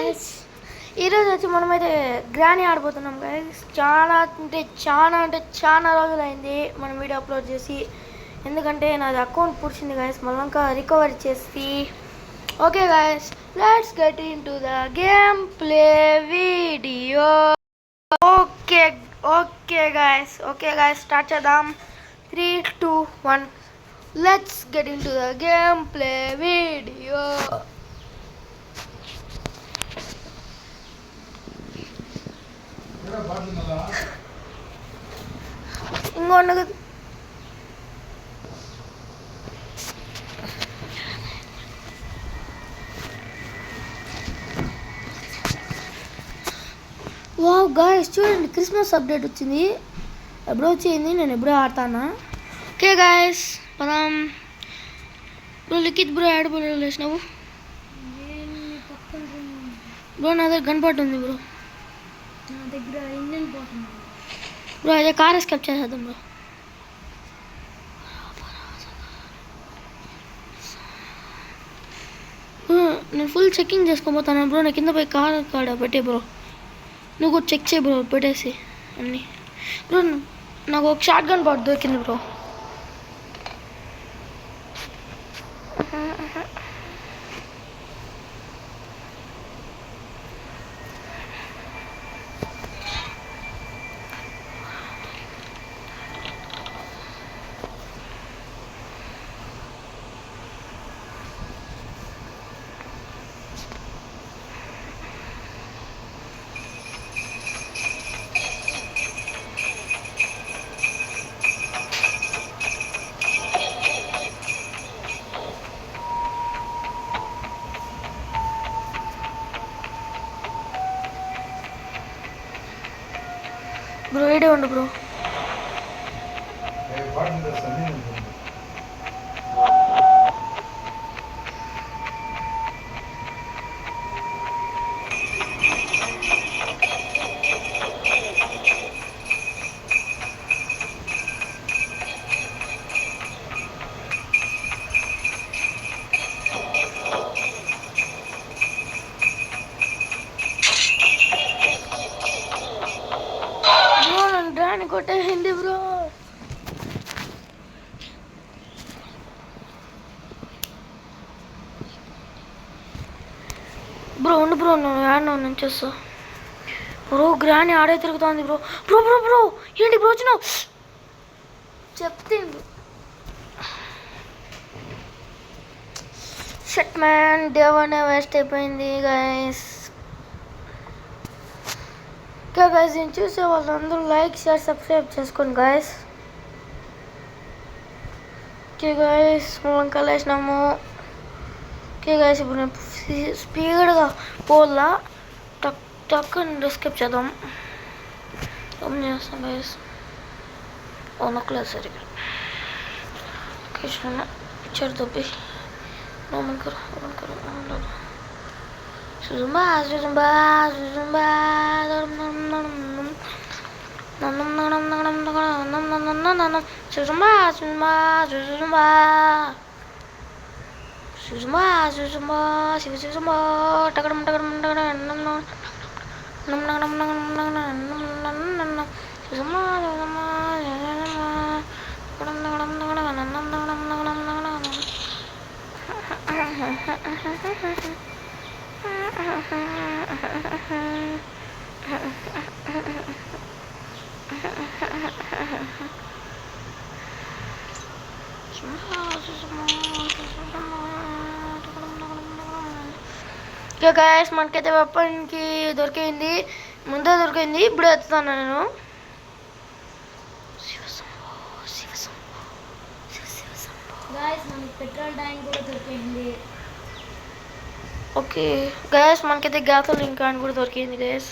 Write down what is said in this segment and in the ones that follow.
Guys, ఈరోజు వచ్చి మనమైతే గ్రానీ ఆడిపోతున్నాం గైస్. చాలా రోజులైంది మనం వీడియో అప్లోడ్ చేసి. ఎందుకంటే నాది అకౌంట్ పుడిచింది గైస్, మళ్ళీ ఇంకా రికవరీ చేసి. Okay guys, let's get into the game play video. Okay okay guys start చేద్దాం. 3, 2, 1, let's get into the game play video. ఇంకొండ వావ్ గాయ్స్, చూడండి క్రిస్మస్ అప్డేట్ వచ్చింది. ఎప్పుడో వచ్చింది, నేను ఎప్పుడో ఆడతానా. ఓకే గాయస్, మనం బ్రో లిఖిత్ బ్రో యాడ్ బ్రో లేచినావు బ్రో. నా దగ్గర గన్ పాట్ ఉంది బ్రో, నా దగ్గర ఇంజన్ పాట్ ఉంది బ్రో. అదే కార్ ఎస్కేప్ చేసేద్దాం బ్రో. నేను ఫుల్ చెక్కింగ్ చేసుకోబోతాను బ్రో. నేను కింద పోయి కార్ కాడ పెట్టే బ్రో. నువ్వు కూడా చెక్ చేయి బ్రో, పెట్టేసి అన్నీ బ్రో. నాకు ఒక షార్ట్ గన్ బాట్ దొరికింది బ్రో. బ్రో ఏడే ఉండు బ్రో. కొట్టేసింది బ్రో. బ్రో ఉండు బ్రో, నువ్వు యాడ్ నుంచి వస్తా బ్రో. గ్రాని ఆడే తిరుగుతుంది బ్రో. బ్రో బ్రో బ్రో ఏంటి బ్రో వచ్చినావు చెప్తే షట్ మ్యాన్. దేవనే వేస్ట్ అయిపోయింది గైస్. ఓకే గైస్, నేను చూసే వాళ్ళందరూ లైక్ షేర్ సబ్స్క్రైబ్ చేసుకోండి గైస్. ఓకే గైస్, మనం కలిసినాము. ఓకే గైస్, ఇప్పుడు నేను స్పీడ్గా పోల్లా టక్ టక్ అని ఎస్కేప్ చేద్దాం. ఏం చేస్తాం గైస్, నొక్కలేదు సరిగ్గా. ఓకే చూడండి, పిక్చర్ దొబ్బి నమ్మకరు Zumba, zumba, zumba, zumba, okay guys, మనకైతే వెపన్కి దొరికింది. ముందే దొరికింది, ఇప్పుడే ఎత్తుతాను నేను. పెట్రోల్ ట్యాంక్ కూడా దొరికింది. ఓకే గైస్, మనకైతే గ్యాసోలిన్ క్యాన్ కూడా దొరికింది గైస్.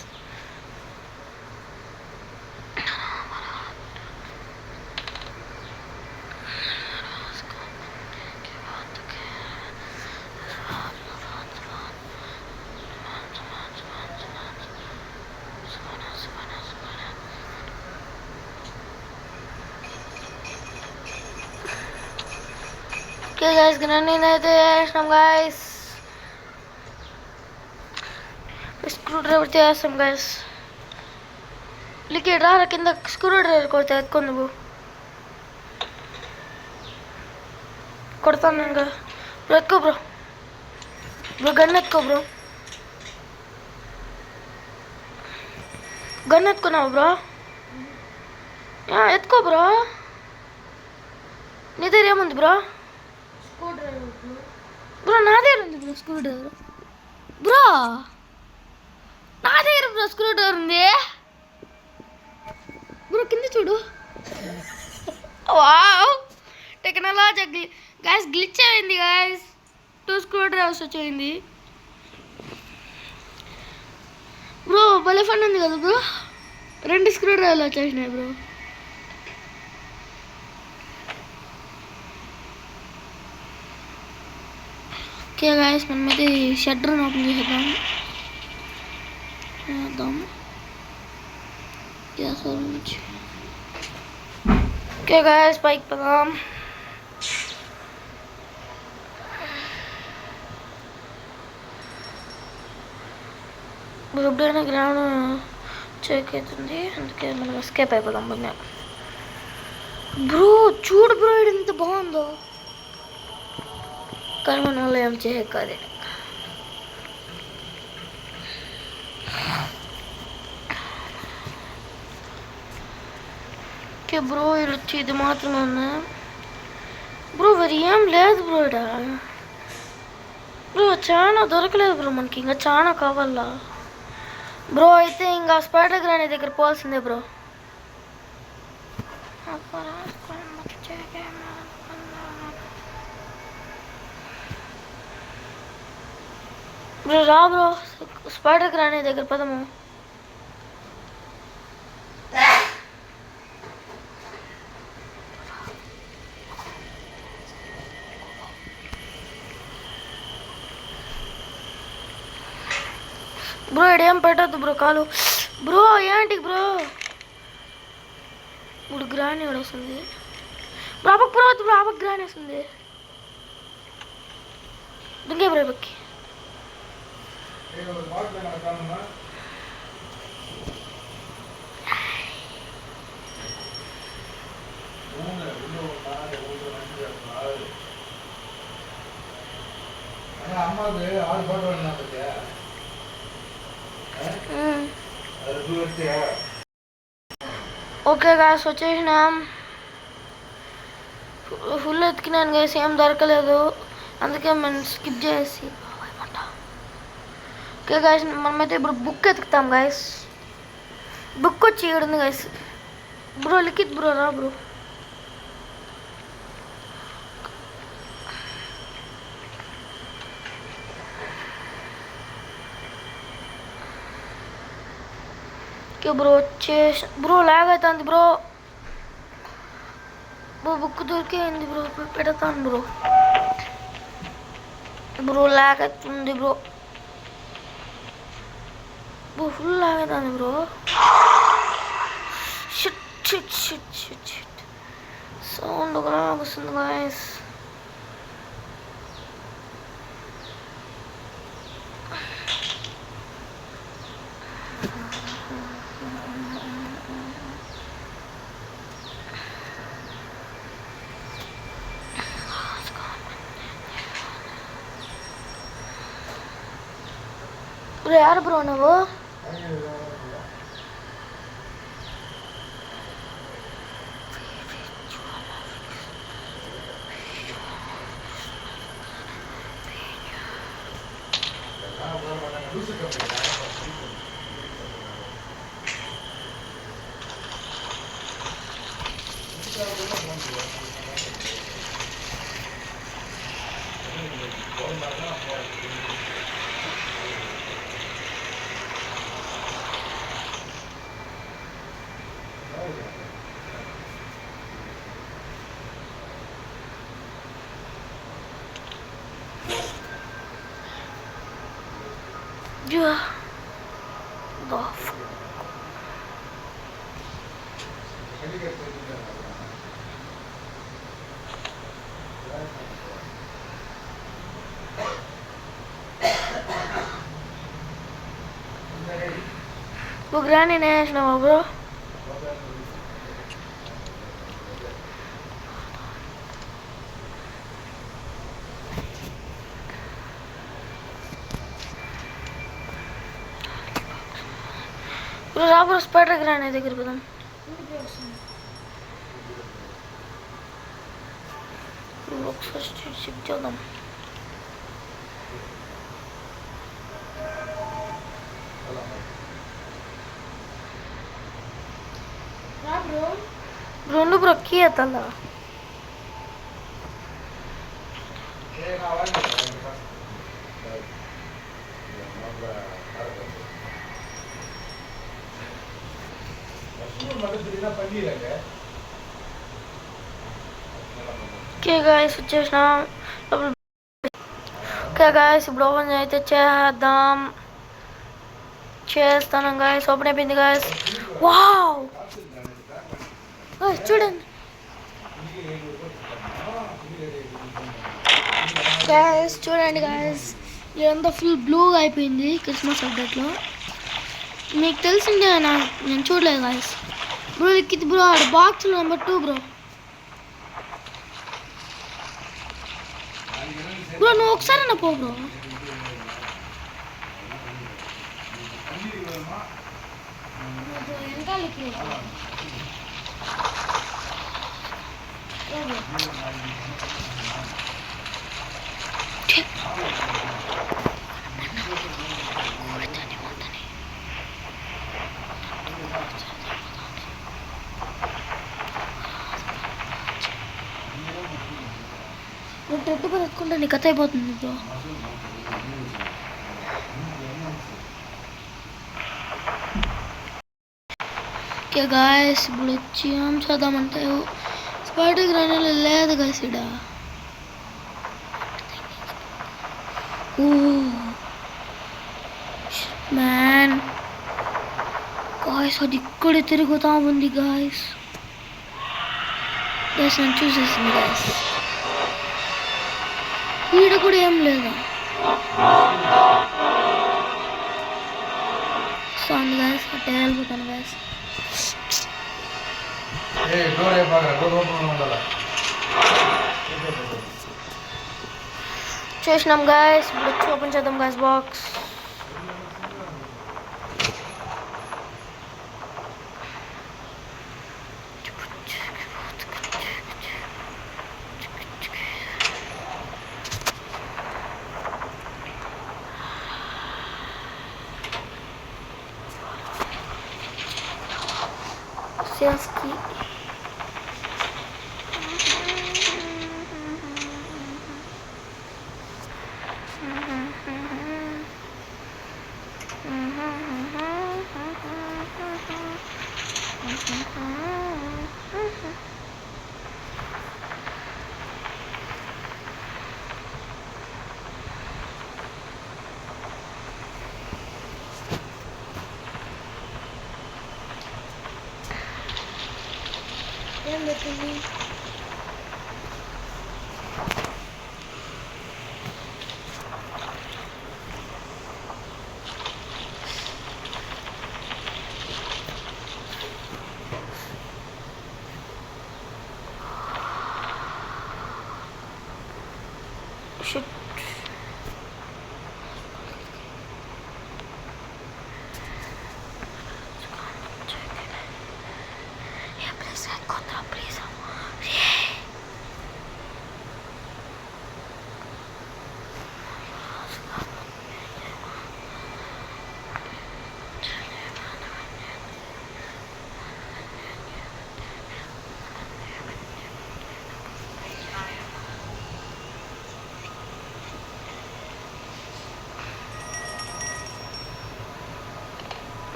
ఓకే గైస్, నేనైతే వేసినాం గైస్. స్క్రూ డ్రైవర్ చేస్తాం గైస్. లిక్విడ్ రా కింద స్క్రూ డ్రైవర్ కొడితే ఎత్తుకొని నువ్వు కొడతాను నేను బ్రో. ఎత్తుకో బ్రో. బ్రో గన్ ఎత్తుకో బ్రో. గన్ ఎత్తుకున్నావు బ్రో. ఎత్తుకో బ్రో. నీ దగ్గర ఏముంది బ్రో? Screw driver bro. నా దగ్గర ఉంది బ్రో స్క్రూ డ్రైవర్ బ్రో. నా దగ్గర బ్రో స్క్రూ డ్రైవర్ ఉంది బ్రో. కింద చూడు. Wow technology guys. గ్లిచ్ అయింది గాయస్. 2 స్క్రూ డ్రైవర్స్ వచ్చేయింది బ్రో. భలే ఫన్ ఉంది కదా బ్రో. 2 స్క్రూ డ్రైవర్లు వచ్చేసినాయి బ్రో. ఓకే గాయస్ మనమైతే షట్టర్ని ఓపెన్ చేసేద్దాం. ఓకే గాయస్ పైకి పదాం. ఎప్పుడైనా గ్రౌండ్ చెక్ అవుతుంది, అందుకే మనం ఎస్కేప్ అయిపోదాం బ్రో. చూడు బ్రో ఇది ఎంత బాగుందో. కానీ మన వాళ్ళు ఏం చేయకది. ఓకే బ్రో ఇది వచ్చి ఇది మాత్రమే ఉన్నా బ్రో. మరి ఏం లేదు బ్రో. ఇడ బ్రో చాలా దొరకలేదు బ్రో. మనకి ఇంకా చాలా కావాలా బ్రో. అయితే ఇంకా స్పైడర్ గ్రానీ దగ్గర పోవాల్సిందే బ్రో. బ్రో రా బ్రో. స్పైడర్ గ్రానీ దగ్గర పదము. బ్రో ఇడేం పెట్టద్దు బ్రో కాలు బ్రో. ఏంటి బ్రో ఇప్పుడు గ్రానీ కూడా వస్తుంది బ్రో. అబ్బకు బ్రో వద్దు బ్రో. అబ్బకు గ్రానీ వస్తుంది. దుంగే బ్రో బక్కి. ఓకే గాయస్ వచ్చేసినాం. ఫుల్ ఎత్తికినాను గాయస్. ఏం దొరకలేదు, అందుకే మనం స్కిప్ చేసి. ఓకే గాయస్ మనమైతే ఇప్పుడు బుక్ ఎత్తుకుతాం గాయస్. బుక్ వచ్చి ఇక్కడ ఉంది గాయస్. బ్రో లిఖిత్ బ్రో రా బ్రో. ఓకే బ్రో వచ్చేసి బ్రో లాగ్ అవుతుంది బ్రో. బుక్ దొరికేయింది బ్రో. పెడతాను బ్రో. బ్రో లాగ్ అవుతుంది బ్రో. ఫుల్ లాగ్ అవుతుంది bro. Shit shit shit shit shit sound కూడా వస్తుంది గాయస్. బ్రో యారు బ్రో నువ్వు? Yeah. The fuck. గ్రాండ్ వేసినావా బ్రో? బ్రో రా బ్రో, స్పైడర్ గ్రాండ్ దగ్గర పోదాం. ఫస్ట్ చెక్ చేద్దాం. రెండు బ్రో కీ ఎత్తల్లా. ఓకే గాయస్ వచ్చేసినాం. ఓకే గాయస్ ఇప్పుడు ఓపెన్ అయితే చేస్తాను గాయస్. ఓపెన్ అయిపోయింది గాయస్. వావ్ చూడండి గాయస్, చూడండి గాయస్, ఇదంతా ఫుల్ బ్లూగా అయిపోయింది క్రిస్మస్ అప్డేట్లో. మీకు తెలిసిందే, నేను చూడలేదు గాయస్. బ్రో ఇది బ్రో ఆడ బాక్స్ నెంబర్ 2 బ్రో. బ్రో నువ్వు ఒకసారి నా పో బ్రో. ట్రెడ్ కూడా ఎత్తుకుంటే నీ కథ అయిపోతుంది బ్రో. ఓకే గాయస్ ఇప్పుడు వచ్చి ఏం చేద్దామంటే స్పైడర్ గ్రాండ్ లేదు గాయస్ ఇడ. మ్యాన్ గాయస్ అది ఇక్కడే తిరుగుతా ఉంది గాయస్. గాయస్ నేను చూసేసింది గాయస్. ఈడ కూడా ఏం లేదా సాంగ్ గాయస్. అట్టే వెళ్ళిపోతాను గాయస్. చేసినాం గాయస్. ఇప్పుడు వచ్చి ఓపెన్ చేద్దాం guys box. Selski. Yang betul ni. Shit.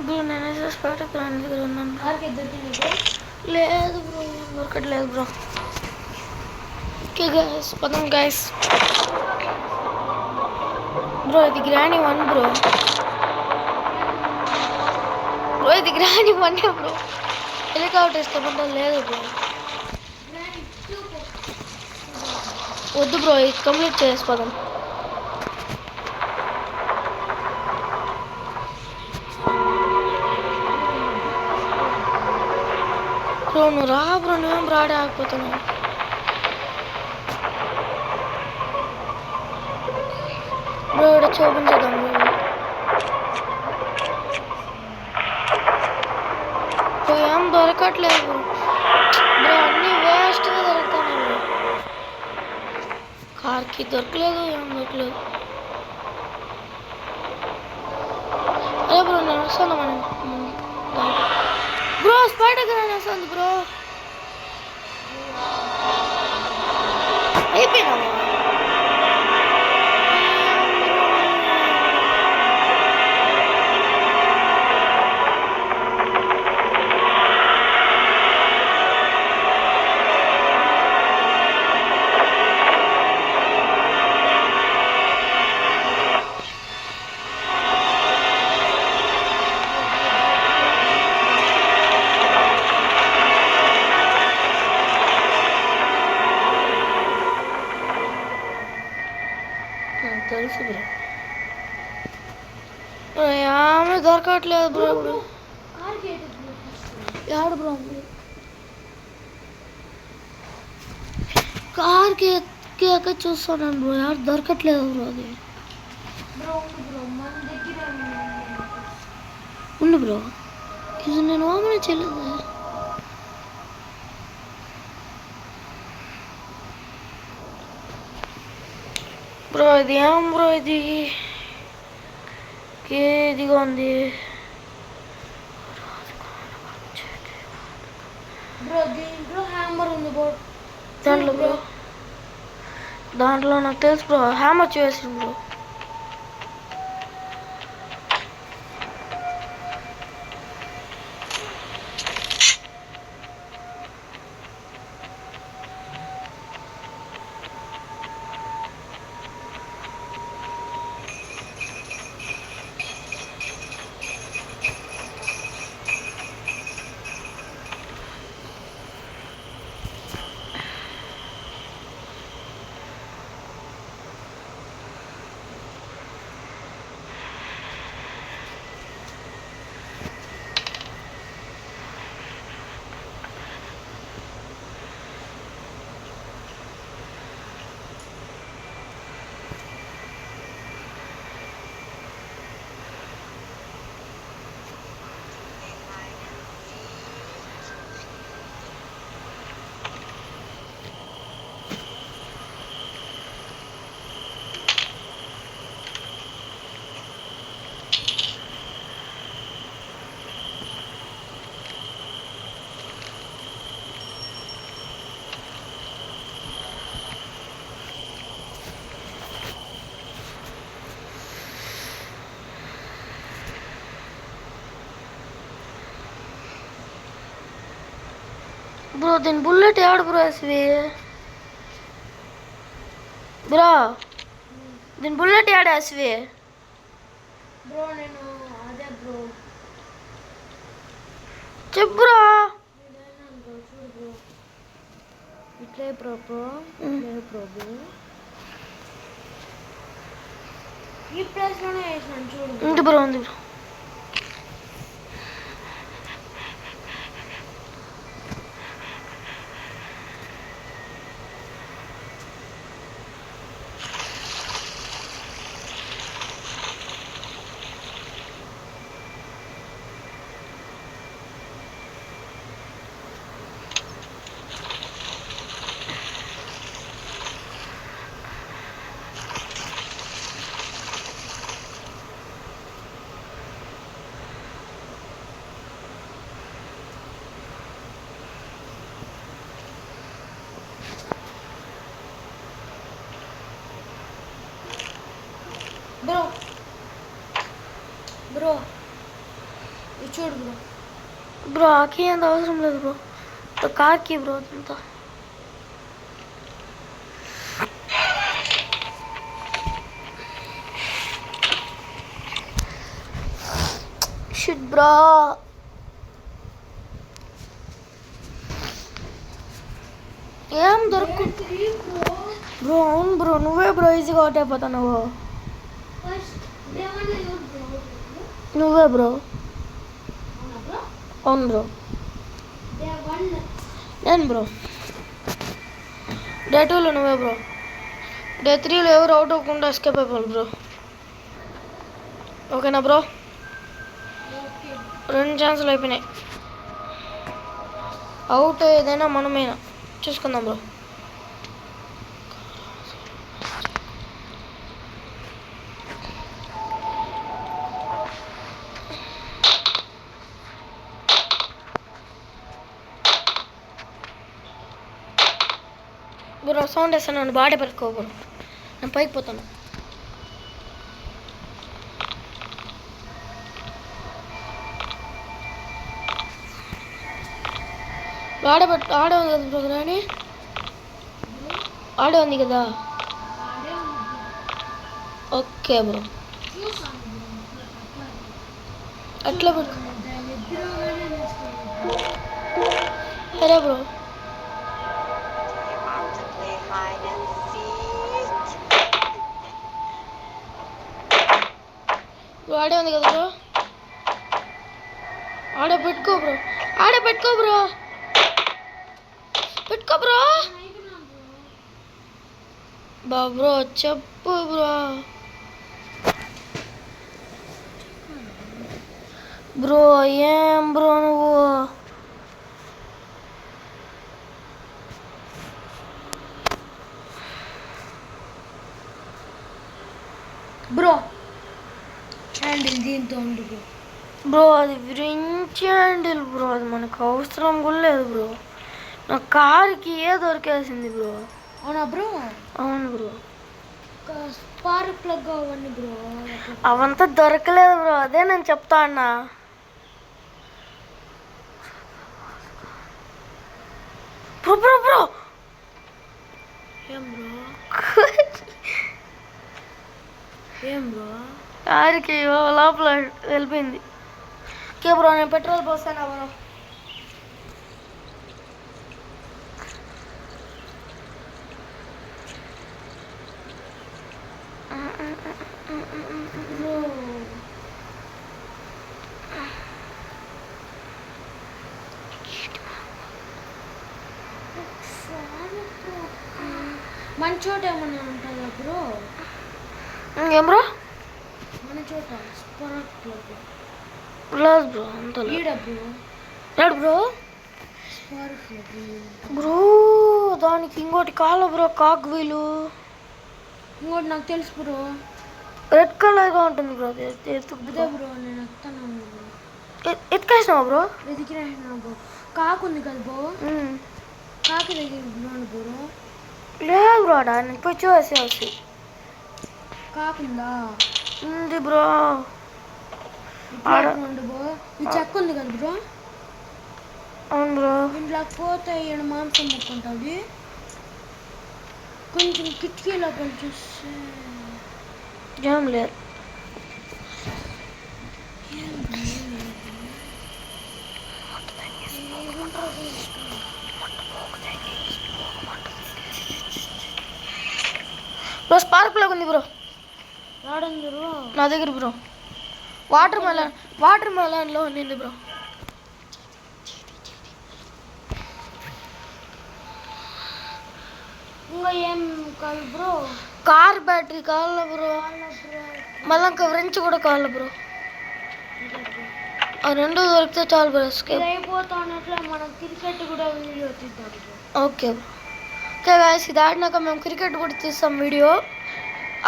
Bro నేనైతే స్పైడర్ గ్రాండ్ దగ్గర ఉన్నాను. లేదు బ్రో, దొరకట్లేదు బ్రో. ఓకే గైస్ పదం గైస్. బ్రో ఇది గ్రాండ్ 1 బ్రో. బ్రో ఇది గ్రాండ్ 1 బ్రో. హెలికాప్టర్ ఇష్టపడ్డా లేదు బ్రో. వద్దు బ్రో, ఇది కంప్లీట్ చేసుకోదాం. బ్రో నువ్వు రా బ్రో, నువ్వేం రాడే ఆగిపోతున్నావు. బ్రో ఇక్కడ ఓపెన్ చేద్దాం బ్రో. ఏం దొరకట్లేదు బ్రో. బ్రో అన్నీ వేస్ట్గా దొరుకుతున్నాయి బ్రో. కార్కి దొరకలేదు, ఏం దొరకలేదు. అదే బ్రో నేను వస్తాను మనం బ్రో. స్పైడర్ గ్రాన్ వస్తుంది బ్రో. అయిపోయినా తెలుసు బ్రో. ఏమీ దొరకట్లేదు బ్రో. ఇప్పుడు యాడు బ్రో కార్కి ఎక్కాక చూస్తున్నాను బ్రో, యాడు దొరకట్లేదు బ్రో. అది ఉండు బ్రో, ఇది నేను ఓపెన్ చేయలేదు బ్రో. ఇది ఏం బ్రో, ఇది ఇదిగా ఉంది బ్రో. దీంట్లో హ్యామర్ ఉంది బ్రో. దాంట్లో బ్రో, దాంట్లో నాకు తెలుసు బ్రో, హ్యామర్ చేసింది బ్రో. బ్రో దీని బుల్లెట్ యాడు బ్రో ఎస్వి బ్రో, దీని బుల్లెట్ యాడు ఎస్వి బ్రో? నేను అదే బ్రో చెప్పు బ్రో. ఇట్లే బ్రో బ్రో బ్రో ఈ ప్లేస్లోనే వేసినాను చూడు. ఉంది బ్రో, ఉంది బ్రో. బ్రో బ్రో ఇది చూడు బ్రో. బ్రో ఆకి అంత అవసరం లేదు బ్రో, కార్కి బ్రో అంతా. Shit bro. ఏం దొరుకు బ్రో. అవును బ్రో, నువ్వే బ్రో ఈజీగా అవుట్ అయిపోతావు. నువ్వే బ్రో. అవును బ్రో. ఏం బ్రో డే 2లో నువ్వే బ్రో డే 3లో ఎవరు అవుట్ అవ్వకుండా ఎస్కేప్ అయిపోవాలి బ్రో ఓకేనా బ్రో 2 ఛాన్సులు అయిపోయినాయి అవుట్ ఏదైనా మనమేనా చూసుకుందాం బ్రో బ్రో సౌండ్ వేస్తాను నన్ను బాడీ పెట్టుకో బ్రో నేను పైకి పోతాను ఆడే ఉంది కదా బ్రో రాని ఆడే ఉంది కదా ఓకే బ్రో అట్లా పెట్టుకో సరే బ్రో ఆడే ఉంది కదా బ్రో ఆడే పెట్టుకో బ్రో బ్రో చెప్పు బ్రో ఏం బ్రో నువ్వు బ్రో హ్యాండిల్ దీంతో ఉండు బ్రో అది ఫ్రెంచ్ హ్యాండిల్ బ్రో అది మనకు అవసరం కూడా లేదు బ్రో నా కార్కి దొరికేసింది బ్రో అవునా బ్రో అవును బ్రో స్పార్క్ ప్లగ్ అవన్నీ బ్రో అవంతా దొరకలేదు బ్రో అదే నేను చెప్తా అన్నా బ్రో ఏం బ్రో కార్కి లోపల వెళ్ళిపోయింది ఓకే బ్రో నేను పెట్రోల్ పోస్తాను బ్రో మన చోట ఏమన్నా ఉంటుందా బ్రో ఏం బ్రో మన చోట స్పార్క్ ప్లగ్ లేదు బ్రో అంత ఈడ బ్రో లేడు బ్రో స్పార్క్ ప్లగ్ బ్రో దానికి ఇంకోటి కాల బ్రో కాక్ వీలు ఇంకోటి నాకు తెలుసు బ్రో రెడ్ కలర్గా ఉంటుంది బ్రో అదే బ్రో నేను వస్తాను ఎత్తుకేసినావా బ్రో వెతికినా బ్రో కాకు ఉంది కదా బ్రో కాకి దగ్గర బ్రో లేదు బ్రో నేను పోయి చూసి కాకుందా ఉంది బ్రో ఉండు బ్రో ఈ చెక్క ఉంది కదా బ్రో అవును బ్రో ఇంట్లో పోతే ఈయన మాంసం ముక్కుంటుంది కొంచెం కిటికీ లోపల చూస్తే ఏం లేదు బ్రో స్పార్క్ ప్లగ్ ఉంది బ్రో రాడుంది బ్రో నా దగ్గర బ్రో వాటర్ మెలాన్లో ఉండింది బ్రో ఇంకా ఏం కాదు బ్రో కార్ బ్యాటరీ కావాలా బ్రో మళ్ళీ ఇంకా ఫ్రెంచ్ కూడా కావాలా బ్రో ఆ రెండు దొరికితే చాలు బ్రో అయిపోతా ఉన్నట్లే మనం క్రికెట్ కూడా వీడియో తీద్దాం ఓకే బ్రో ఓకే గాయస్ ఇది ఆడినాక మేము క్రికెట్ కూడా తీస్తాం వీడియో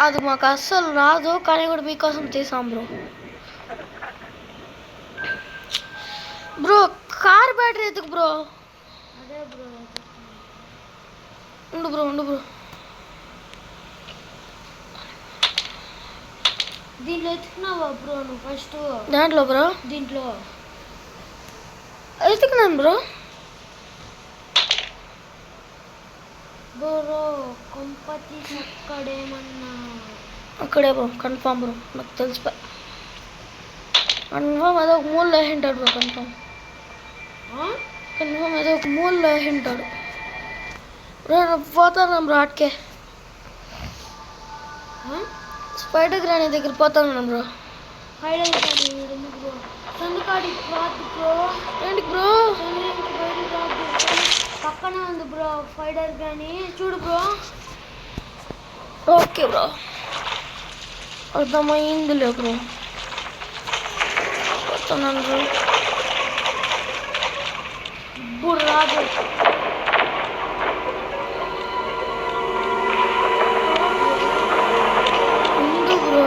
అది మాకు అస్సలు రాదు కానీ కూడా మీకోసం తీసాం బ్రో బ్రో కార్ బ్యాటరీ ఎత్తుకు బ్రో అదే బ్రో ఉండు బ్రో దీంట్లో ఎత్తుకున్నావా బ్రో నువ్వు ఫస్ట్ దాంట్లో బ్రో దీంట్లో ఎత్తుకున్నాను బ్రో బ్రో కొంపతి అక్కడేమన్నా అక్కడే బ్రో కన్ఫామ్ బ్రో నాకు తెలిసిపోయి కన్ఫామ్ ఏదో ఒక మూలలో వేసింటాడు బ్రో కన్ఫామ్ ఏదో ఒక మూలలో వేసింటాడు బ్రో పోతాను బ్రో అటుకే స్పైడర్ గ్రానీ దగ్గర పోతాను బ్రో సందుకాడి బ్రో ఏంటి బ్రో పక్క బాగానే ఉంది బ్రో ఫైటర్ కానీ చూడు బ్రో. ఓకే బ్రో, అర్థమైందిలే బ్రో. వస్తున్నాను బ్రో. ఇప్పుడు రాదు. ఉంది బ్రో,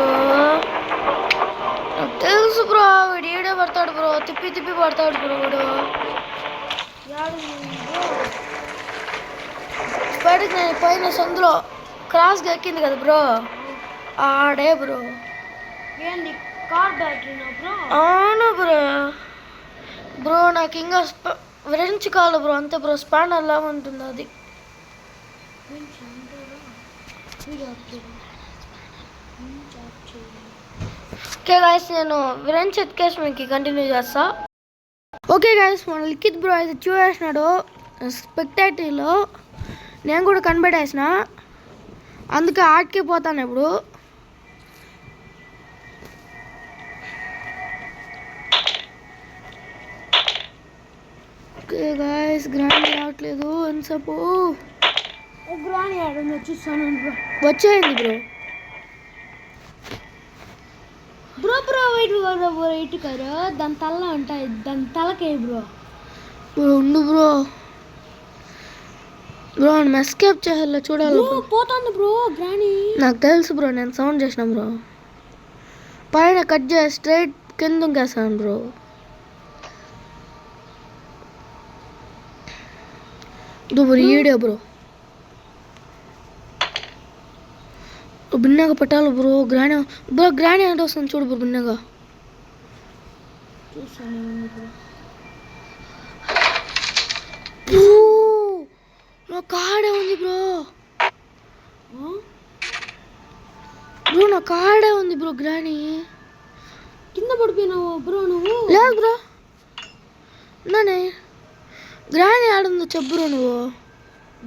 నాకు తెలుసు బ్రో. వీడు ఏడే పడతాడు బ్రో, తిప్పి తిప్పి పడతాడు బ్రో వీడు. బయటకు నేను పైన సందులో క్రాస్గా ఎక్కింది కదా బ్రో, ఆడే బ్రో. ఏంది కార్ బ్యాటరీనా బ్రో? అవును బ్రో. బ్రో నాకు ఇంకా వ్రెంచ్ కావాలి బ్రో, అంతే బ్రో. స్పానర్ లా ఉంటుంది అది. ఓకే గాయస్, నేను వ్రెంచ్ ఎత్తుకేసి మీకు కంటిన్యూ చేస్తా. ఓకే గాయస్, మన లిఖిత్ బ్రో అయితే చూసేసినాడు స్పెక్టాటివ్లో. నేను కూడా కనిపెట్టేసిన, అందుకే ఆటకే పోతాను ఇప్పుడు. ఓకే గాయస్, గ్రాండ్ రావట్లేదు ఎంతసేపు. గ్రాని ఆడని వచ్చేస్తాను బ్రో. వచ్చేయండి bro. Bro bro wait bro wait కరు. దాని తల ఉంటాయి, దాని తలకే బ్రో. బ్రో ఉండు బ్రో. బ్రో మనం ఎస్కేప్ చేయాలి, చూడాలి. పోతుంది బ్రో గ్రాని. నాకు తెలుసు బ్రో, నేను సౌండ్ చేసిన బ్రో. పైన కట్ చేసి స్ట్రైట్ కింద వేసాను బ్రో. బ్రో ఈడే బ్రో. బిన్నగా పెట్టాలి బ్రో. గ్రాని బ్రో, గ్రాని అంటే వస్తుంది చూడు బ్రో బిన్నగా. నా కాడే ఉంది బ్రో. బ్రో నా కాడే ఉంది బ్రో గ్రాని. కింద పడిపోయినావు బ్రో నువ్వు? లేదు బ్రో, నానే గ్రాని ఆడుందో చెప్పు బ్రో నువ్వు.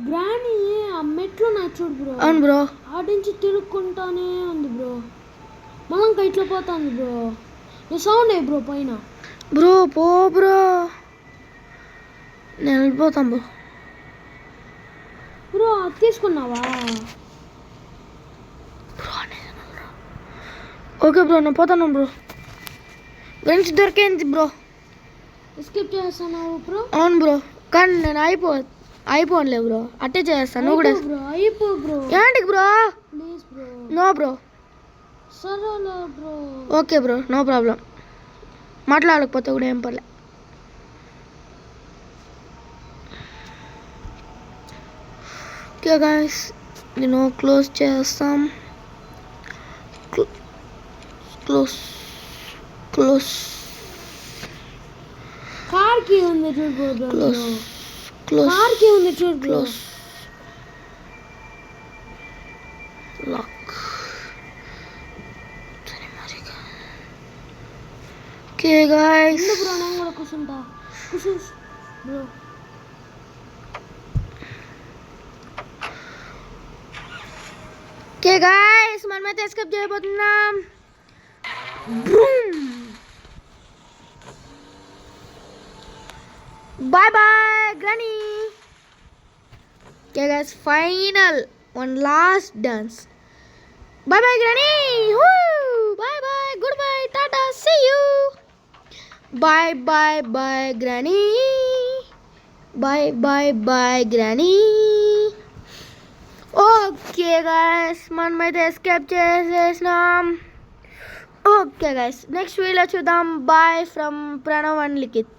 గ్రాని ఆ మెట్లు నా చూడు బ్రో. అవును బ్రో. ఆడించి తిరుక్కుంటానే ఉంది బ్రో. మనం ఇట్లా పోతుంది బ్రో. నువ్వు సౌండ్ అయ్యి బ్రో పైన. బ్రో పో బ్రో, నేను వెళ్ళిపోతాను బ్రో. బ్రో తీసుకున్నావా? ఓకే బ్రో, నేను పోతాను బ్రో. ఫ్రెండ్స్ దొరికేంది బ్రో. ఎస్కేప్ చేస్తున్నావు బ్రో? అవును బ్రో, కానీ నేను అయిపోనులే బ్రో. అట్టే చేస్తాను. నువ్వు కూడా బ్రో అయిపో బ్రో. ఏంటికి bro? Please bro. No bro. సరేలే bro. Okay bro, no problem. మాట్లాడకపోతే కూడా ఏం పర్లే. ఓకే గాయస్, నేను క్లోజ్ చేస్తాం. క్లోజ్ క్లోజ్ కార్ కి ఉంది చూడు బ్రో. క్లోజ్ క్లోజ్ కార్ కి ఉంది చూడు bro. Close lock. Okay guys, bro నేను కూడా కూర్చుంటా. కూర్చో బ్రో. ఓకే గాయస్, మనమైతే ఎస్కేప్ చేయబోతున్నాం. Bye bye granny. Okay guys, final one last dance. Bye bye granny. Bye bye, good bye, tata, see you. Bye bye bye granny. Bye bye bye granny. Okay guys, మనమైతే escape చేసేసినాం. Okay guys, next video చూద్దాం. Bye from Pranav and Likhith.